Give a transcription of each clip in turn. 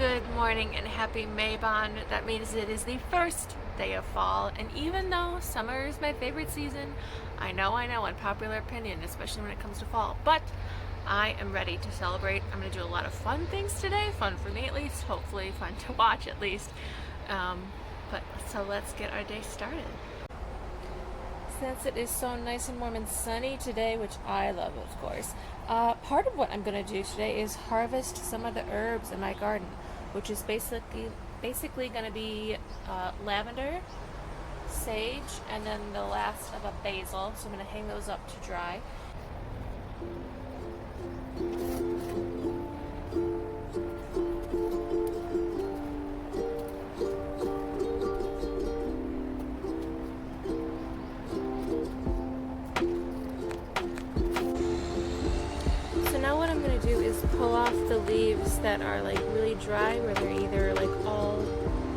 Good morning and happy Mabon. That means it is the first day of fall, and even though summer is my favorite season, I know, unpopular opinion, especially when it comes to fall, but I am ready to celebrate. I'm going to do a lot of fun things today, fun for me at least, hopefully fun to watch at least. So let's get our day started. Since it is so nice and warm and sunny today, which I love, of course, part of what I'm going to do today is harvest some of the herbs in my garden, which is basically going to be lavender, sage, and then the last of a basil. So I'm going to hang those up to dry. Now what I'm going to do is pull off the leaves that are like really dry, where they're either like all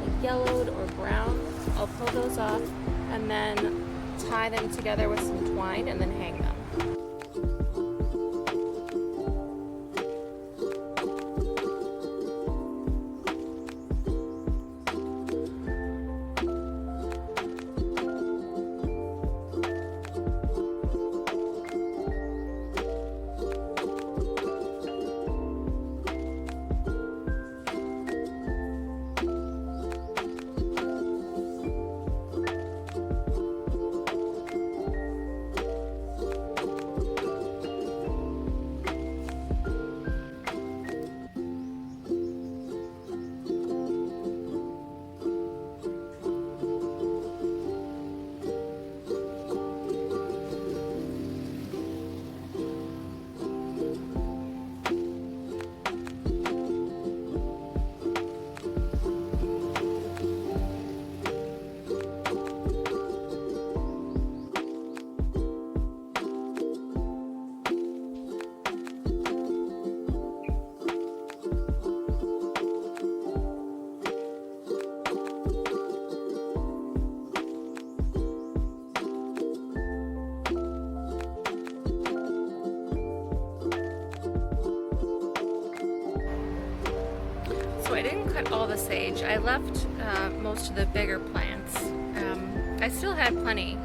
like yellowed or brown. I'll pull those off and then tie them together with some twine and then hang them. So I didn't cut all the sage. I left most of the bigger plants. I still had plenty,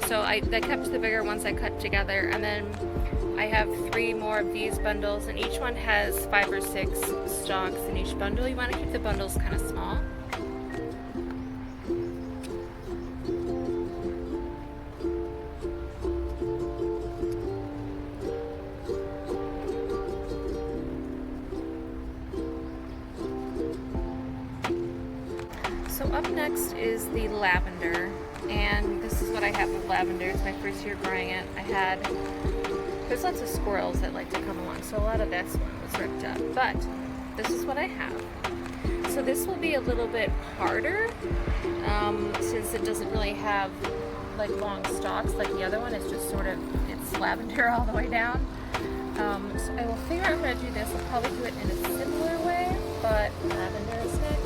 so I kept the bigger ones I cut together, and then I have 3 more of these bundles, and each one has 5 or 6 stalks in each bundle. You want to keep the bundles kind of small. So up next is the lavender, and this is what I have with lavender. It's my first year growing it. There's lots of squirrels that like to come along, so a lot of this one was ripped up, but this is what I have. So this will be a little bit harder, since it doesn't really have like long stalks like the other one. It's just sort of, it's lavender all the way down. So I will figure out how to do this. I'll probably do it in a similar way, but lavender is next.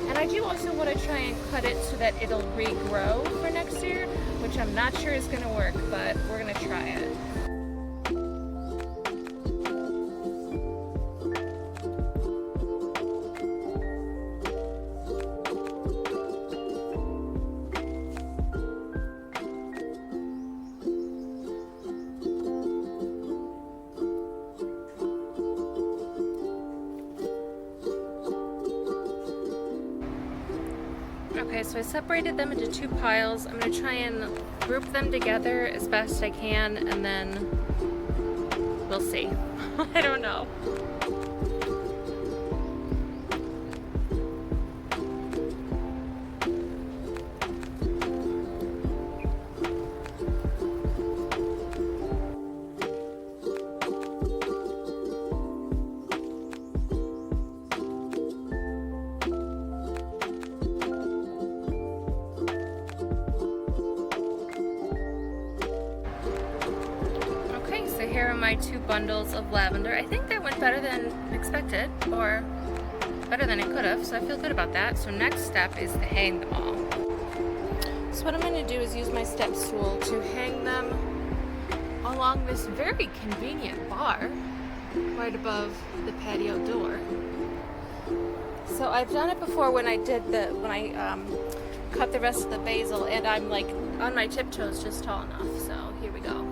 And I do also want to try and cut it so that it'll regrow for next year, which I'm not sure is going to work, but we're going to try it. Okay, so I separated them into 2 piles. I'm going to try and group them together as best I can, and then we'll see. I don't know. Here are my 2 bundles of lavender. I think that went better than expected, or better than it could have, so I feel good about that. So next step is to hang them all. So what I'm going to do is use my step stool to hang them along this very convenient bar right above the patio door. So So I've done it before when I cut the rest of the basil, and I'm like on my tiptoes just tall enough. So here we go.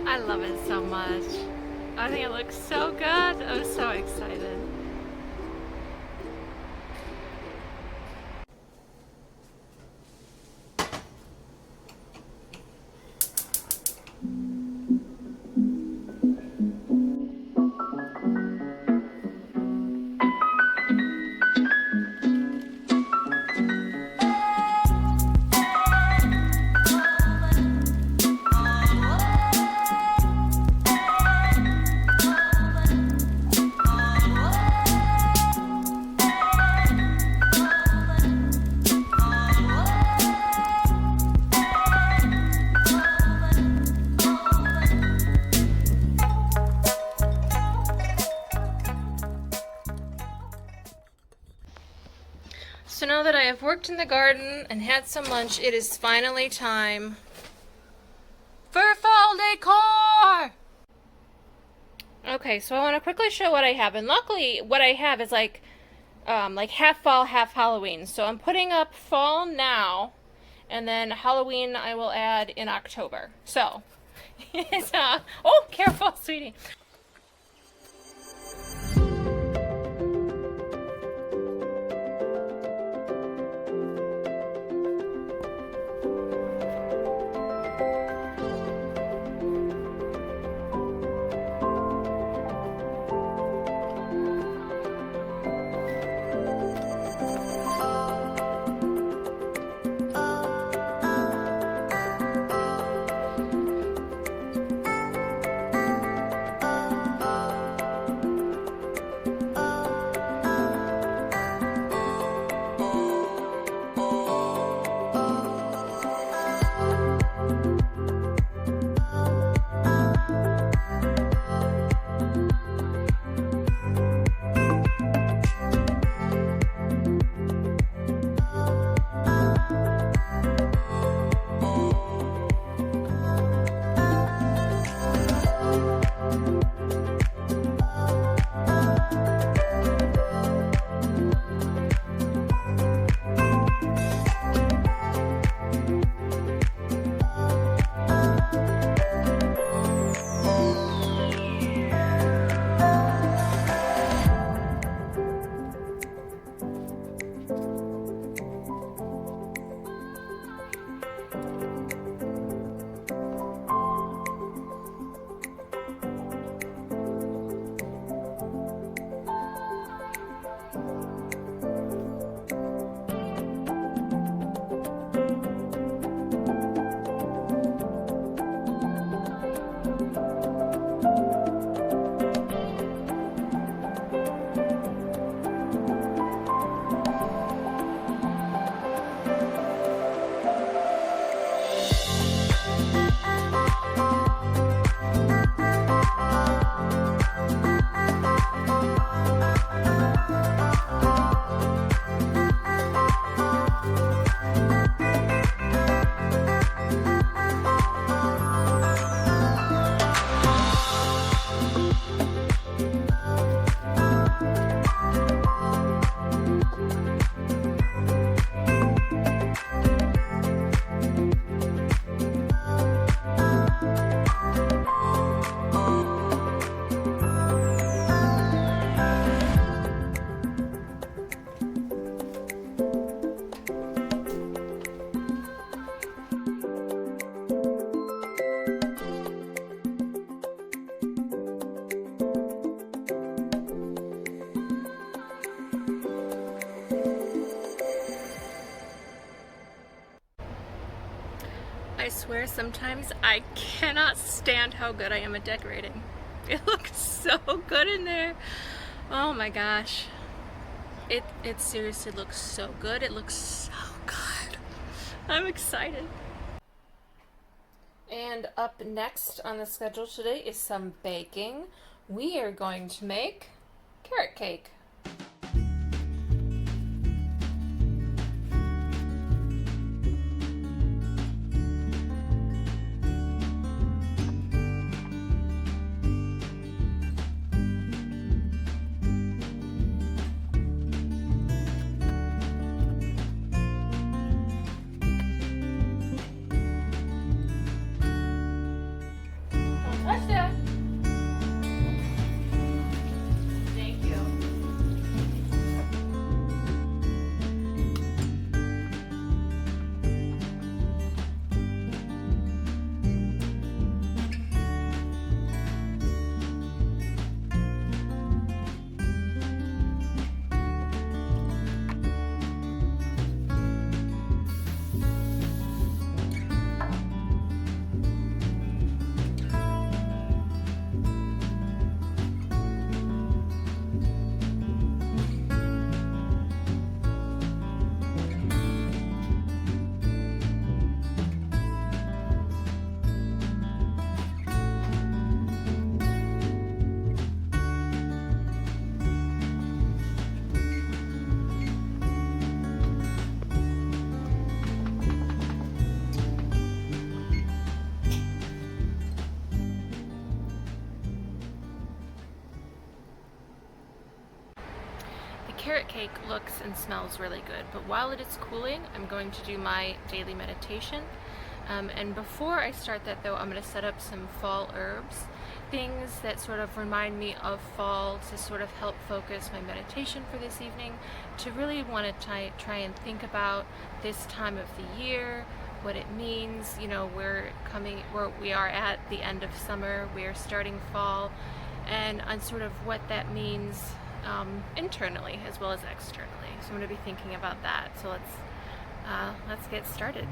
I love it so much. I think it looks so good. I'm so excited. So now that I have worked in the garden and had some lunch, it is finally time for fall decor! Okay, so I want to quickly show what I have, and luckily what I have is like half fall, half Halloween. So I'm putting up fall now, and then Halloween I will add in October. So, it's, oh, careful, sweetie. I swear sometimes I cannot stand how good I am at decorating. It looks so good in there. Oh my gosh. It seriously looks so good. It looks so good. I'm excited. And up next on the schedule today is some baking. We are going to make carrot cake. Carrot cake looks and smells really good, but while it is cooling, I'm going to do my daily meditation. And before I start that though, I'm going to set up some fall herbs, things that sort of remind me of fall to sort of help focus my meditation for this evening, to really want to try and think about this time of the year, what it means. You know, we are at the end of summer, we are starting fall, and on sort of what that means internally as well as externally. So I'm going to be thinking about that. So let's get started.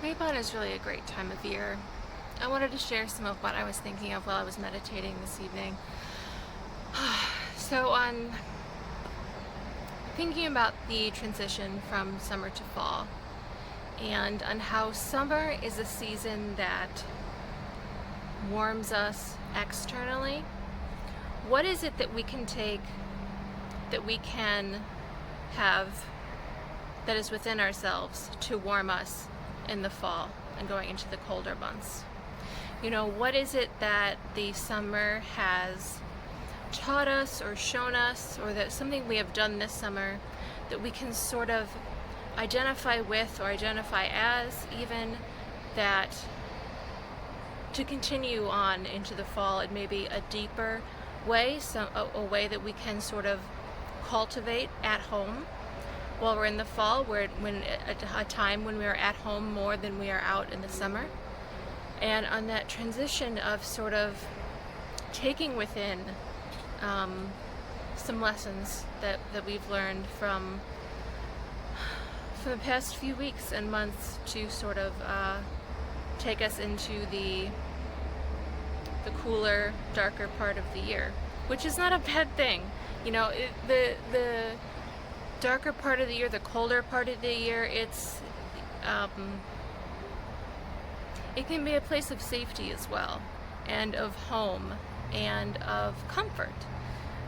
Mabon is really a great time of year. I wanted to share some of what I was thinking of while I was meditating this evening. So on thinking about the transition from summer to fall, and on how summer is a season that warms us externally, what is it that we can take, that we can have, that is within ourselves to warm us in the fall and going into the colder months? You know, what is it that the summer has taught us or shown us, or that something we have done this summer that we can sort of identify with or identify as, even, that to continue on into the fall in maybe a deeper way, a way that we can sort of cultivate at home while we're in the fall, a time when we are at home more than we are out in the summer. And on that transition of sort of taking within some lessons that we've learned from the past few weeks and months to sort of take us into the cooler, darker part of the year, which is not a bad thing. You know, the darker part of the year, the colder part of the year, it can be a place of safety as well, and of home, and of comfort.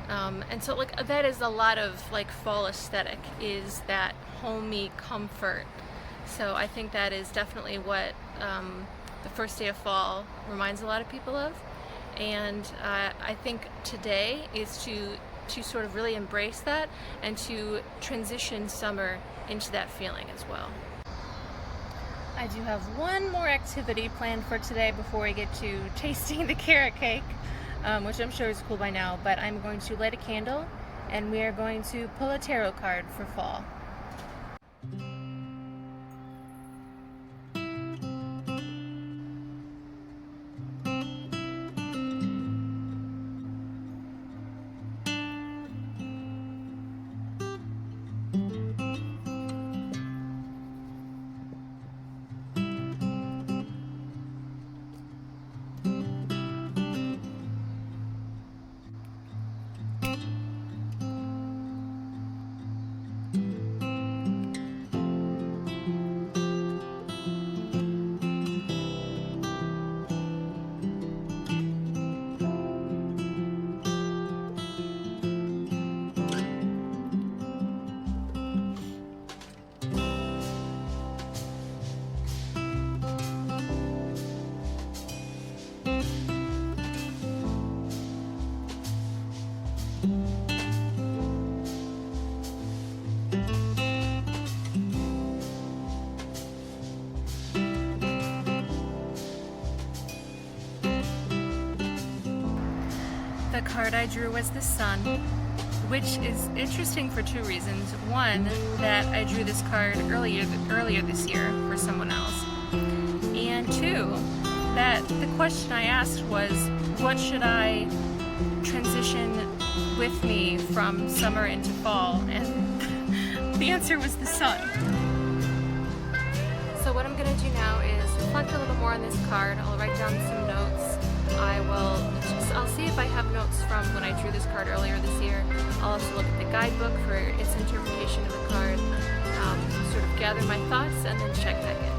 And so like that is a lot of like fall aesthetic, is that homey comfort. So I think that is definitely what the first day of fall reminds a lot of people of. And I think today is to sort of really embrace that and to transition summer into that feeling as well. I do have one more activity planned for today before we get to tasting the carrot cake, which I'm sure is cool by now, but I'm going to light a candle and we are going to pull a tarot card for fall. The card I drew was the sun, which is interesting for two reasons. One, that I drew this card earlier this year for someone else. And two, that the question I asked was, what should I transition with me from summer into fall? And the answer was the sun. So what I'm going to do now is reflect a little more on this card. I'll write down some notes. I'll see if I have notes from when I drew this card earlier this year. I'll also look at the guidebook for its interpretation of the card, sort of gather my thoughts, and then check back in.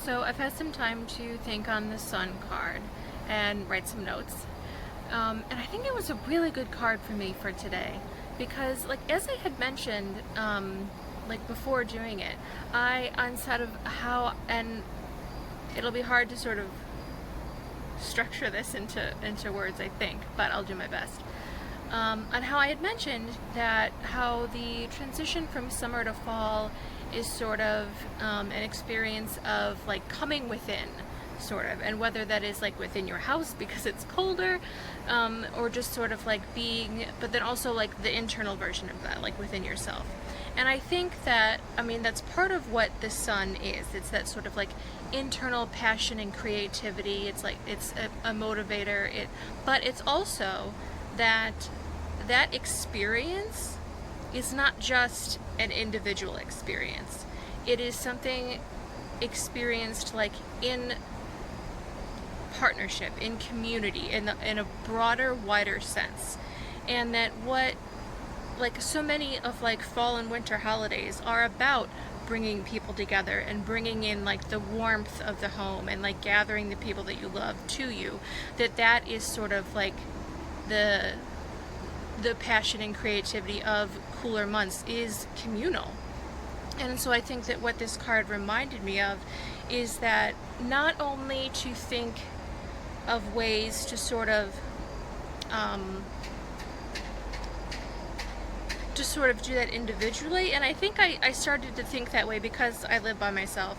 So I've had some time to think on the sun card and write some notes. And I think it was a really good card for me for today because, like, as I had mentioned, like before doing it, on sort of how, and it'll be hard to sort of structure this into words, I think, but I'll do my best. On how I had mentioned that how the transition from summer to fall is sort of an experience of like coming within, sort of, and whether that is like within your house because it's colder, or just sort of like being, but then also like the internal version of that, like within yourself. And I think that, I mean, that's part of what the sun is. It's that sort of like internal passion and creativity. It's like, it's a motivator. But it's also that experience is not just an individual experience. It is something experienced like in partnership, in community, in a broader, wider sense. And that what, like so many of like fall and winter holidays are about bringing people together and bringing in like the warmth of the home and like gathering the people that you love to you, that is sort of like the passion and creativity of cooler months is communal. And so I think that what this card reminded me of is that not only to think of ways to sort of do that individually, and I think I started to think that way because I live by myself,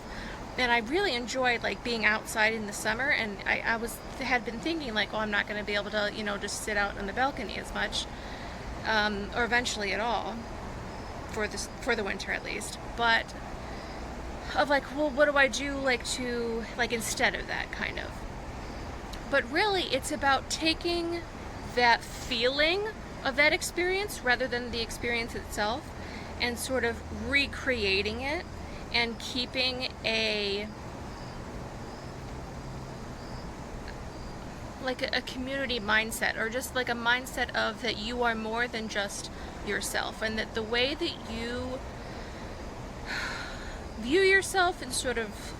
and I really enjoyed like being outside in the summer, and I had been thinking like, oh, I'm not going to be able to, you know, just sit out on the balcony as much, or eventually at all, for the winter at least. But of like, well, what do I do like to like instead of that kind of? But really, it's about taking that feeling of that experience rather than the experience itself and sort of recreating it and keeping a community mindset, or just like a mindset of that you are more than just yourself, and that the way that you view yourself and sort of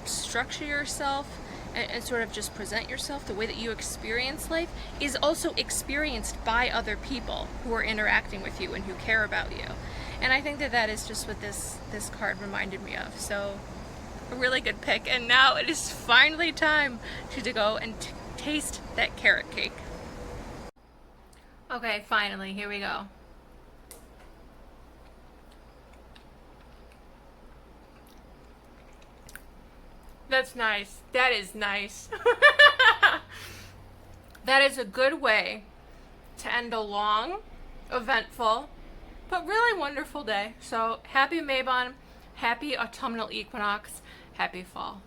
structure yourself and sort of just present yourself, the way that you experience life is also experienced by other people who are interacting with you and who care about you. And I think that is just what this card reminded me of. So a really good pick. And now it is finally time to go and taste that carrot cake. Okay, finally, here we go. That's nice. That is nice. That is a good way to end a long, eventful, but really wonderful day. So happy Mabon, happy autumnal equinox, happy fall.